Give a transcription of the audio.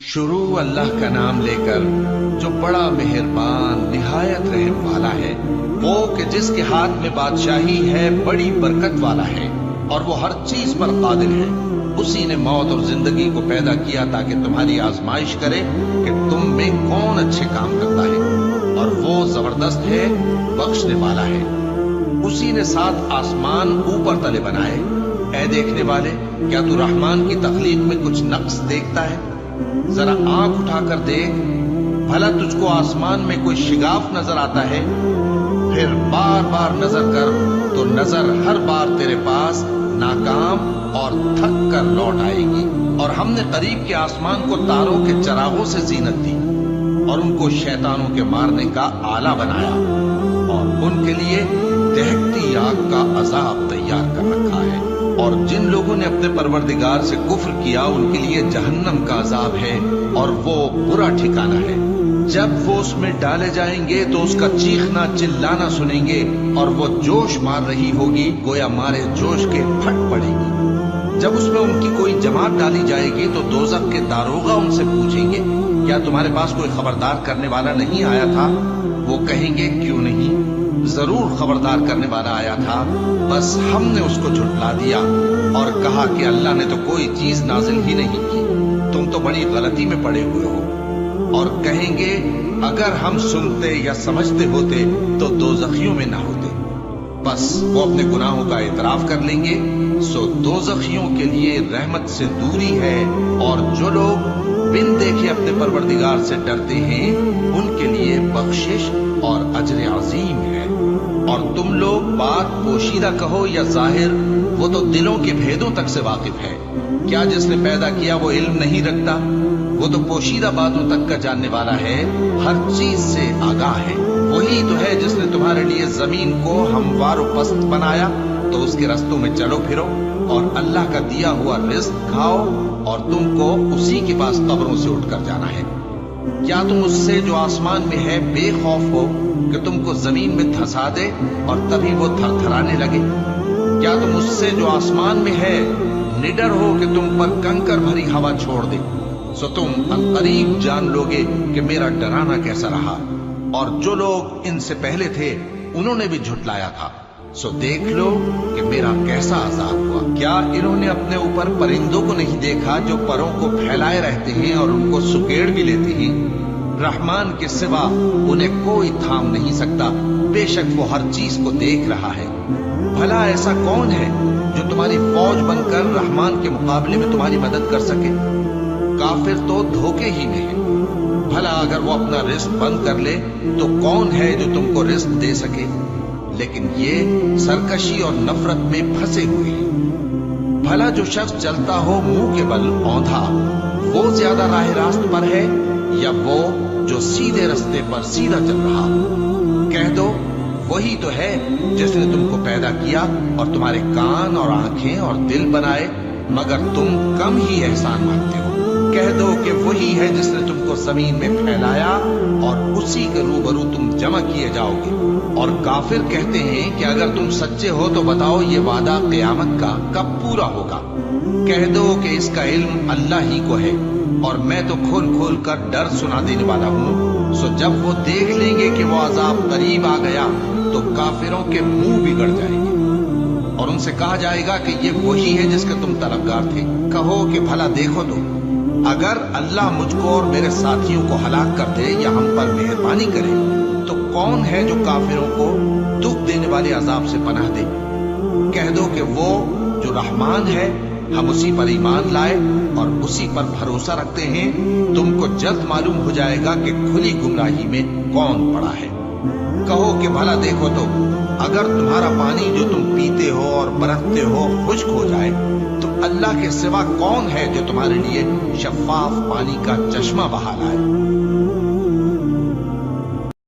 शुरू अल्लाह का नाम लेकर जो बड़ा मेहरबान निहायत रहम वाला है, वो कि जिसके हाथ में बादशाही है, बड़ी बरकत वाला है और वो हर चीज पर कादिर है। उसी ने मौत और जिंदगी को पैदा किया ताकि तुम्हारी आजमाइश करे कि तुम में कौन अच्छे काम करता है, और वो जबरदस्त है, बख्शने वाला है। उसी ने 7 आसमान ऊपर तले बनाए। ऐ देखने वाले, क्या तू रहमान की तख्लीक में कुछ नक्स देखता है? जरा आंख उठाकर देख, भला तुझको आसमान में कोई शिगाफ नजर आता है? फिर बार बार नजर कर तो नजर हर बार तेरे पास नाकाम और थक कर लौट आएगी। और हमने करीब के आसमान को तारों के चरागों से जीनत दी और उनको शैतानों के मारने का आला बनाया, और उनके लिए दहकती आग का अजाब तैयार कर रखा है। और जिन लोगों ने अपने परवरदिगार से कुफ्र किया, उनके लिए जहन्नम का अजाब है और वो बुरा ठिकाना है। जब वो उसमें डाले जाएंगे तो उसका चीखना चिल्लाना सुनेंगे, और वो जोश मार रही होगी, गोया मारे जोश के फट पड़ेगी। जब उसमें उनकी कोई जमात डाली जाएगी तो दोज़ख के दारोगा उनसे पूछेंगे, क्या तुम्हारे पास कोई खबरदार करने वाला नहीं आया था? वो कहेंगे, क्यों नहीं, जरूर खबरदार करने वाला आया था, बस हमने उसको झुठला दिया और कहा कि अल्लाह ने तो कोई चीज नाजिल ही नहीं की, तुम तो बड़ी गलती में पड़े हुए हो। और कहेंगे, अगर हम सुनते या समझते होते तो दोज़खियों में ना होते। बस वो अपने गुनाहों का इतराफ कर लेंगे। सो दोज़खियों के लिए रहमत से दूरी है, और जो लोग बिन देखे अपने परवरदिगार से डरते हैं, उनके लिए बख्शिश और अजर अजीम है। और तुम लोग बात पोशीदा कहो या जाहिर, वो तो दिलों के भेदों तक से वाकिफ है। क्या जिसने पैदा किया वो इल्म नहीं रखता? वो तो पोशीदा बातों तक का जानने वाला है, हर चीज से आगाह है। वही तो है जिसने तुम्हारे लिए जमीन को हमवार व पस्त बनाया, तो उसके रस्तों में चलो फिरो और अल्लाह का दिया हुआ रिज़्क खाओ, और तुमको उसी के पास कब्रों से उठकर जाना है। क्या तुम उससे जो आसमान में है बेखौफ हो कि तुमको जमीन में धंसा दे और तभी वो थरथराने लगे? क्या तुम उससे जो आसमान में है निडर हो कि तुम पर कंकर भरी हवा छोड़ दे? सो तुम अनकरीब जान लोगे कि मेरा डराना कैसा रहा। और जो लोग इनसे पहले थे, उन्होंने भी झुटलाया था, सो देख लो कि मेरा कैसा अजाब हुआ। क्या इन्होंने अपने ऊपर परिंदों को नहीं देखा जो परों को फैलाए रहते हैं और उनको सुकेड़ भी लेते हैं? रहमान के सिवा उन्हें कोई थाम नहीं सकता, बेशक वो हर चीज को देख रहा है। भला ऐसा कौन है जो तुम्हारी फौज बनकर रहमान के मुकाबले में तुम्हारी मदद कर सके? काफिर तो धोखे ही में है। भला अगर वो अपना रिस्क बंद कर ले तो कौन है जो तुमको रिस्क दे सके? लेकिन ये सरकशी और नफरत में फंसे हुए हैं। भला जो शख्स चलता हो मुंह के बल औंधा, वो ज्यादा राह रास्त पर है या वो जो सीधे रास्ते पर सीधा चल रहा? कह दो, वही तो है जिसने तुमको पैदा किया और तुम्हारे कान और आंखें और दिल बनाए, मगर तुम कम ही एहसान मानते हो। कह दो कि वही है जिसने तुमको जमीन में फैलाया और उसी के रूबरू तुम जमा किए जाओगे। और काफिर कहते हैं कि अगर तुम सच्चे हो तो बताओ ये वादा क़यामत का कब पूरा होगा? कह दो कि इसका इल्म अल्लाह ही को है, और मैं तो खोल खोल कर डर सुना देने वाला हूँ। सो जब वो देख लेंगे कि वो अजाब करीब आ गया तो काफिरों के मुंह बिगड़ जाएंगे और उनसे कहा जाएगा कि ये वही है जिसके तुम तलबगार थे। कहो कि भला देखो तो, अगर अल्लाह मुझको और मेरे साथियों को हलाक कर दे या हम पर मेहरबानी करे तो कौन है जो काफिरों को दुख देने वाले अजाब से पनाह दे? कह दो कि वो जो रहमान है, हम उसी पर ईमान लाए और उसी पर भरोसा रखते हैं। तुमको जल्द मालूम हो जाएगा कि खुली गुमराही में कौन पड़ा है। कहो कि भला देखो तो, अगर तुम्हारा पानी जो तुम पीते हो और बरतते हो खुश्क हो जाए तो अल्लाह के सिवा कौन है जो तुम्हारे लिए शफाफ पानी का चश्मा बहा लाए?